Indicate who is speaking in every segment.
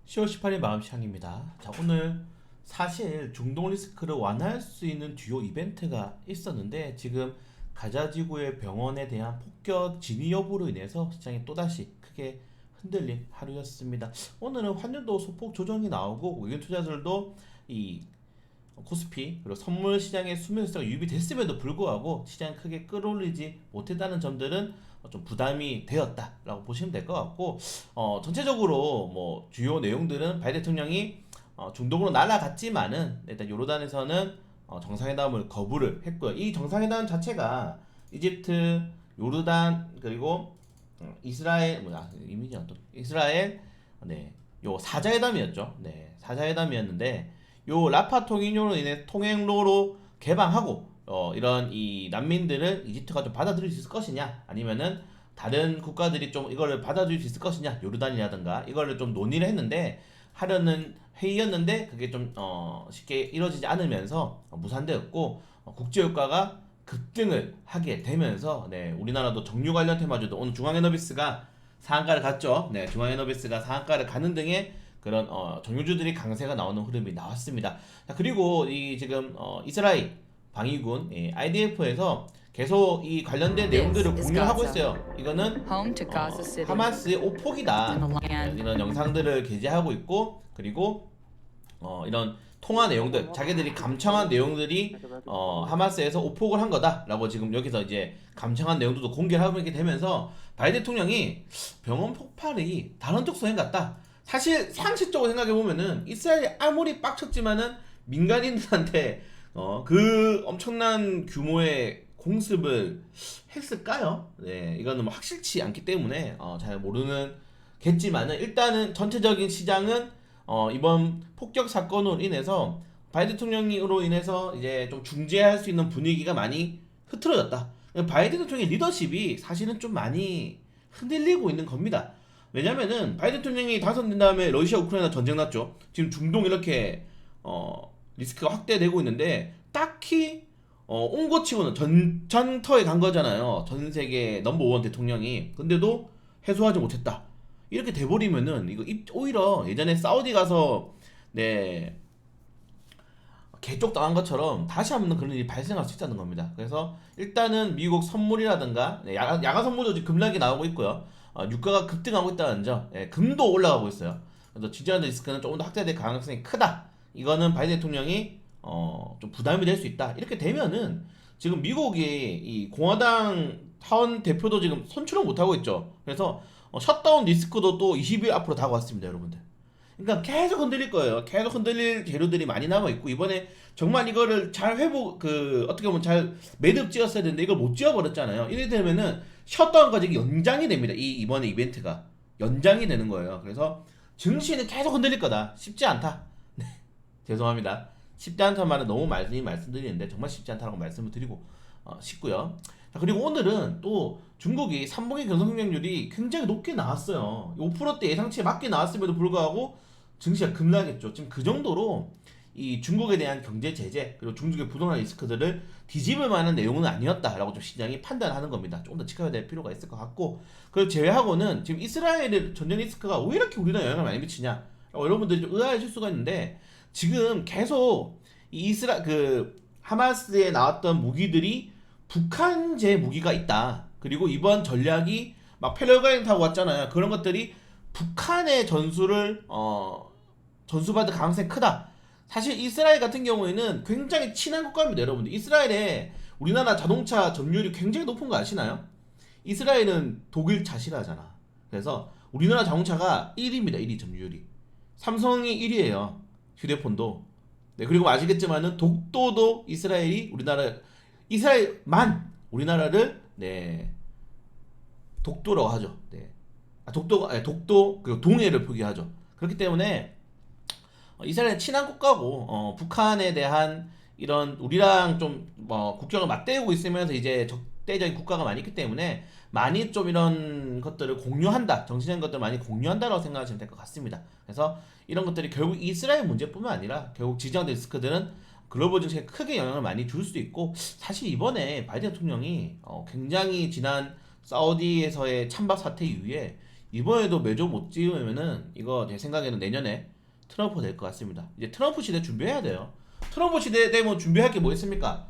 Speaker 1: 10월 18일 마음 시간입니다. 자, 오늘 사실 중동 리스크를 완화할 수 있는 주요 이벤트가 있었는데 지금 가자 지구의 병원에 대한 폭격 진위 여부로 인해서 시장이 또다시 크게 흔들린 하루였습니다. 오늘은 환율도 소폭 조정이 나오고 외국인 투자자들도 이 코스피 그리고 선물 시장의 수매수가 유입됐음에도 불구하고 시장을 크게 끌어올리지 못했다는 점들은 좀 부담이 되었다라고 보시면 될 것 같고, 전체적으로 뭐 주요 내용들은 바이든 대통령이 중동으로 날아갔지만은 일단 요르단에서는 정상회담을 거부를 했고요. 이 정상회담 자체가 이집트, 요르단 그리고 이스라엘 뭐야 이미지가 또 이스라엘, 네, 요 사자회담이었죠. 네, 사자회담이었는데 요 라파 통행료로 인해 통행로로 개방하고 이런 이 난민들을 이집트가 좀 받아들일 수 있을 것이냐 아니면은 다른 국가들이 좀 이거를 받아들일 수 있을 것이냐 요르단이라든가 이거를 좀 논의를 했는데 하려는 회의였는데 그게 좀 쉽게 이루어지지 않으면서 무산되었고, 국제 유가가 급등을 하게 되면서 네, 우리나라도 정유 관련 테마주도 오늘 중앙에너비스가 상한가를 갔죠. 네, 중앙에너비스가 상한가를 가는 등의 그런 정유주들이 강세가 나오는 흐름이 나왔습니다. 자, 그리고 이 지금 이스라엘 방위군 IDF에서 계속 이 관련된 내용들을
Speaker 2: This is
Speaker 1: 공유를 하고
Speaker 2: Gaza,
Speaker 1: 있어요. 이거는
Speaker 2: home to Gaza City,
Speaker 1: 하마스의
Speaker 2: and
Speaker 1: 오폭이다.
Speaker 2: the land.
Speaker 1: 이런 영상들을 게재하고 있고, 그리고 이런 통화 내용들, 자기들이 감청한 내용들이 하마스에서 오폭을 한 거다라고 지금 여기서 이제 감청한 내용들도 공개를 하고 있게 되면서 바이든 대통령이 병원 폭발이 다른 쪽 소행 같다. 사실 상식적으로 생각해 보면은 이스라엘이 아무리 빡쳤지만은 민간인들한테 그 엄청난 규모의 공습을 했을까요? 네, 이거는 뭐 확실치 않기 때문에 잘 모르는 겠지만은 일단은 전체적인 시장은 이번 폭격 사건으로 인해서 바이든 대통령으로 인해서 이제 좀 중재할 수 있는 분위기가 많이 흐트러졌다. 바이든 대통령의 리더십이 사실은 좀 많이 흔들리고 있는 겁니다. 왜냐면은 바이든 대통령이 당선된 다음에 러시아 우크라이나 전쟁 났죠. 지금 중동 이렇게 리스크가 확대되고 있는데 딱히 온 거 치고는 전장터에 간 거잖아요. 전 세계 넘버원 대통령이. 근데도 해소하지 못했다. 이렇게 돼버리면은 이거 오히려 예전에 사우디 가서 네 개쪽 당한 것처럼 다시 한번 그런 일이 발생할 수 있다는 겁니다. 그래서 일단은 미국 선물이라든가 야간 선물도 지금 급락이 나오고 있고요. 유가가 급등하고 있다는 점, 금도 올라가고 있어요. 그래서 지지하는 리스크는 조금 더 확대될 가능성이 크다. 이거는 바이든 대통령이 좀 부담이 될 수 있다. 이렇게 되면은 지금 미국이 이 공화당 하원 대표도 지금 선출을 못 하고 있죠. 그래서 셧다운 리스크도 또 20일 앞으로 다가왔습니다, 여러분들. 그러니까 계속 흔들릴 거예요. 계속 흔들릴 재료들이 많이 남아 있고 이번에 정말 이거를 잘 회복 어떻게 보면 잘 매듭 지었어야 되는데 이걸 못 지어 버렸잖아요. 이래 되면은 셧다운까지 연장이 됩니다. 이번에 이벤트가 연장이 되는 거예요. 그래서 증시는 계속 흔들릴 거다. 쉽지 않다. 네, 죄송합니다. 쉽지 않다는 말은 너무 많이 말씀드리는데 정말 쉽지 않다라고 말씀을 드리고 싶고요. 자, 그리고 오늘은 또 중국이 3분기 경성장률이 굉장히 높게 나왔어요. 5%대 예상치에 맞게 나왔음에도 불구하고 증시가 급락했죠. 지금 그 정도로 이 중국에 대한 경제 제재 그리고 중국의 부동산 리스크들을 뒤집을 만한 내용은 아니었다라고 좀 시장이 판단하는 겁니다. 조금 더 지켜야 될 필요가 있을 것 같고, 그걸 제외하고는 지금 이스라엘의 전쟁 리스크가 왜 이렇게 우리나라에 영향을 많이 미치냐, 여러분들이 좀 의아해질 수가 있는데 지금 계속 이 하마스에 나왔던 무기들이 북한제 무기가 있다. 그리고 이번 전략이 막 패러글라이딩 타고 왔잖아요. 그런 것들이 북한의 전수받을 가능성이 크다. 사실 이스라엘 같은 경우에는 굉장히 친한 국가입니다, 여러분들. 이스라엘에 우리나라 자동차 점유율이 굉장히 높은 거 아시나요? 이스라엘은 독일 차시라잖아. 그래서 우리나라 자동차가 1위입니다, 1위 점유율이. 삼성이 1위예요. 휴대폰도. 네, 그리고 아시겠지만은 독도도 이스라엘만 우리나라를 네, 독도라고 하죠. 네. 독도 그 동해를 표기하죠. 그렇기 때문에 이스라엘은 친한 국가고 북한에 대한 이런 우리랑 좀 국경을 맞대고 있으면서 이제 적대적인 국가가 많이 있기 때문에 많이 좀 이런 것들을 공유한다, 정치적인 것들을 많이 공유한다라고 생각하시면 될 것 같습니다. 그래서 이런 것들이 결국 이스라엘 문제뿐만 아니라 결국 지정된 리스크들은 글로벌 정책에 크게 영향을 많이 줄 수도 있고, 사실 이번에 바이든 대통령이 굉장히 지난 사우디에서의 찬밥 사태 이후에 이번에도 매조 못 지으면은 이거 제 생각에는 내년에 트럼프 될 것 같습니다. 이제 트럼프 시대 준비해야 돼요. 트럼프 시대 되면 준비할 게 뭐 있습니까?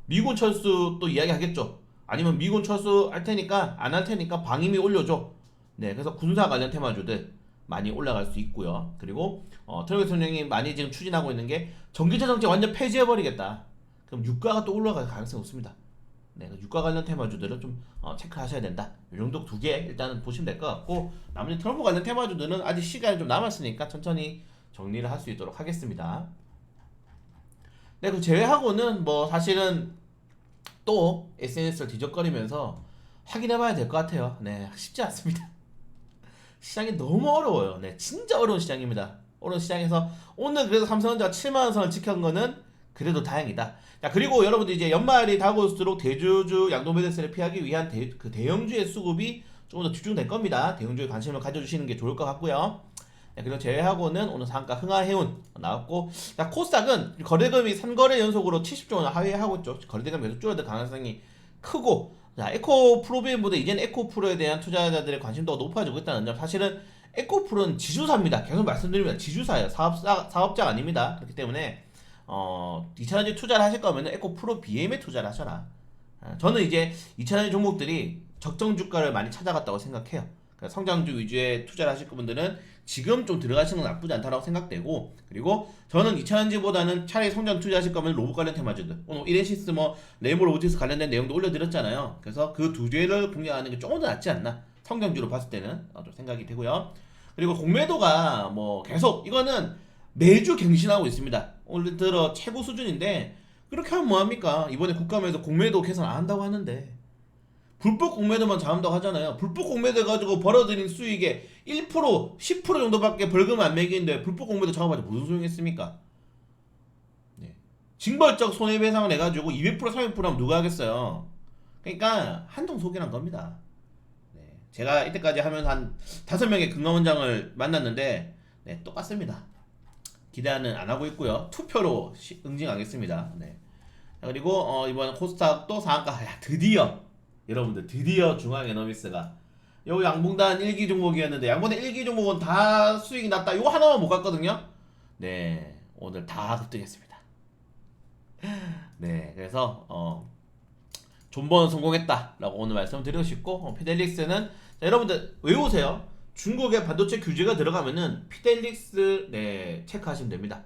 Speaker 1: 미군 철수 또 이야기하겠죠. 아니면 미군 철수 할 테니까 안 할 테니까 방위비 올려줘. 네, 그래서 군사 관련 테마주들 많이 올라갈 수 있고요. 그리고 트럼프 대통령이 많이 지금 추진하고 있는 게 전기차 정책 완전 폐지해버리겠다. 그럼 유가가 또 올라갈 가능성이 없습니다. 네, 유가 관련 테마주들은 좀 체크하셔야 된다. 이 정도 두 개 일단은 보시면 될 것 같고 나머지 트럼프 관련 테마주들은 아직 시간이 좀 남았으니까 천천히 정리를 할 수 있도록 하겠습니다. 네, 그 제외하고는 뭐 사실은 또 SNS를 뒤적거리면서 확인해봐야 될 것 같아요. 네, 쉽지 않습니다. 시장이 너무 어려워요. 네, 진짜 어려운 시장입니다. 어려운 시장에서 오늘 그래도 삼성전자가 7만원 선을 지킨 거는 그래도 다행이다. 자, 그리고 여러분들 이제 연말이 다가올수록 대주주 양도매매세를 피하기 위한 대형주의 수급이 조금 더 집중될 겁니다. 대형주에 관심을 가져주시는 게 좋을 것 같고요. 네, 그리고 제외하고는 오늘 상가 흥하해운 나왔고, 자, 코스닥은 거래금이 3거래 연속으로 70조 원 하회하고 있죠. 거래대금이 계속 줄어들 가능성이 크고, 자, 에코프로비움보다 이제는 에코프로에 대한 투자자들의 관심도가 높아지고 있다는 점. 사실은 에코프로는 지주사입니다. 계속 말씀드립니다. 지주사예요. 사업자가 아닙니다. 그렇기 때문에 2차전지 투자를 하실 거면 에코프로 BM에 투자를 하셔라. 저는 이제 2차전지 종목들이 적정 주가를 많이 찾아갔다고 생각해요. 그러니까 성장주 위주의 투자를 하실 분들은 지금 좀 들어가시는 건 나쁘지 않다고 생각되고, 그리고 저는 2차전지보다는 차라리 성장 투자하실 거면 로봇 관련 테마주들, 오늘 이렌시스 레이모 로보틱스 관련된 내용도 올려드렸잖아요. 그래서 그 두 개를 공략하는 게 조금 더 낫지 않나, 성장주로 봤을 때는 좀 생각이 되고요. 그리고 공매도가 뭐 계속 이거는 매주 갱신하고 있습니다. 오늘 들어 최고 수준인데 그렇게 하면 뭐합니까? 이번에 국감에서 공매도 개선 안 한다고 하는데 불법 공매도만 잡는다고 하잖아요. 불법 공매도 해가지고 벌어들인 수익의 1%, 10% 정도밖에 벌금 안 매기는데 불법 공매도 잡아봐야 무슨 소용이 있습니까? 네. 징벌적 손해배상을 해가지고 200%, 300% 하면 누가 하겠어요? 그러니까 한통 속이란 겁니다. 네. 제가 이때까지 하면서 한 5명의 금감원장을 만났는데 네, 똑같습니다. 기대는 안 하고 있고요. 투표로 응징하겠습니다. 네. 그리고 이번 코스닥도 상한가. 야, 드디어 여러분들 드디어 중앙에너미스가 요 양봉단 1기 종목이었는데 양봉단 1기 종목은 다 수익이 났다. 이거 하나만 못 갔거든요. 네, 오늘 다 급등했습니다. 네, 그래서 존버는 성공했다라고 오늘 말씀드리고 싶고, 피델릭스는 여러분들 외우세요. 중국의 반도체 규제가 들어가면은 피델릭스 네 체크하시면 됩니다.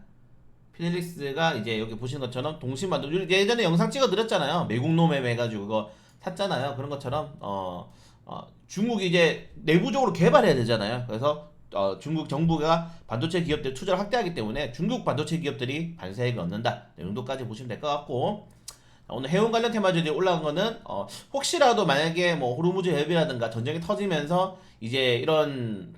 Speaker 1: 피델릭스가 이제 여기 보시는 것처럼 동심반도체 예전에 영상 찍어드렸잖아요. 매국노매 해가지고 그거 샀잖아요. 그런 것처럼 중국이 이제 내부적으로 개발해야 되잖아요. 그래서 중국 정부가 반도체 기업들 투자를 확대하기 때문에 중국 반도체 기업들이 반세액을 얻는다. 이 정도까지 보시면 될 것 같고, 오늘 해운 관련 테마주들이 올라간 거는 혹시라도 만약에 뭐 호르무즈 해협이라든가 전쟁이 터지면서 이제 이런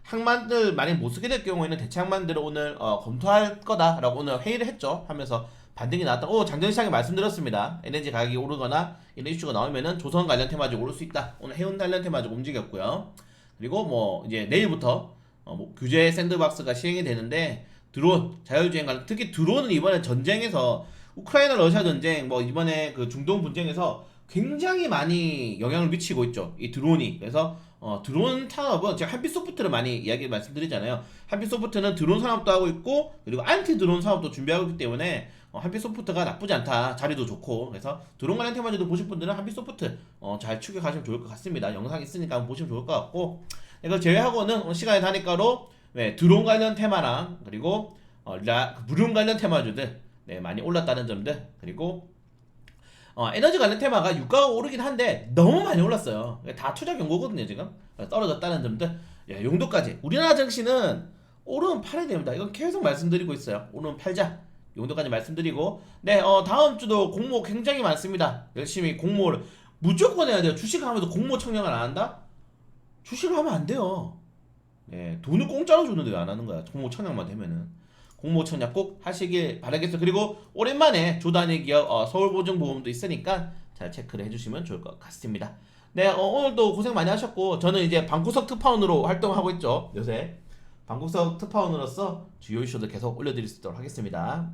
Speaker 1: 항만들 많이 못 쓰게 될 경우에는 대체 항만들을 오늘 검토할 거다라고 오늘 회의를 했죠. 하면서 반등이 나왔다. 장전시장에 말씀드렸습니다. 에너지 가격이 오르거나 이런 이슈가 나오면은 조선 관련 테마주 오를 수 있다. 오늘 해운 관련 테마주 움직였고요. 그리고 뭐 이제 내일부터 뭐 규제 샌드박스가 시행이 되는데 드론 자율주행 관련, 특히 드론은 이번에 전쟁에서 우크라이나 러시아 전쟁 뭐 이번에 그 중동 분쟁에서 굉장히 많이 영향을 미치고 있죠. 이 드론이. 그래서 드론 산업은 제가 한빛소프트를 많이 이야기 말씀드리잖아요. 한빛소프트는 드론 산업도 하고 있고 그리고 안티 드론 산업도 준비하고 있기 때문에 한빛소프트가 나쁘지 않다. 자리도 좋고. 그래서 드론 관련 테마주도 보실 분들은 한빛소프트 잘 추격하시면 좋을 것 같습니다. 영상 있으니까 한번 보시면 좋을 것 같고, 이걸 제외하고는 시간의 단위가로 드론 관련 테마랑 그리고 무륜 관련 테마주들 네, 많이 올랐다는 점들, 그리고 에너지 관련 테마가 유가가 오르긴 한데 너무 많이 올랐어요. 다 투자 경고거든요. 지금 떨어졌다는 점들. 야, 용도까지 우리나라 증시는 오르면 팔아야 됩니다. 이건 계속 말씀드리고 있어요. 오르면 팔자. 용도까지 말씀드리고, 네, 다음 주도 공모 굉장히 많습니다. 열심히 공모를 무조건 해야 돼요. 주식 하면서 공모 청약을 안 한다? 주식을 하면 안 돼요. 네, 돈을 공짜로 주는데 왜 안 하는 거야? 공모 청약만 되면은. 공모 청약 꼭 하시길 바라겠어요. 그리고 오랜만에 조단위 기업 서울보증보험도 있으니까 잘 체크를 해주시면 좋을 것 같습니다. 네, 오늘도 고생 많이 하셨고, 저는 이제 방구석 특파원으로 활동하고 있죠. 요새 방구석 특파원으로서 주요 이슈들 계속 올려드릴 수 있도록 하겠습니다.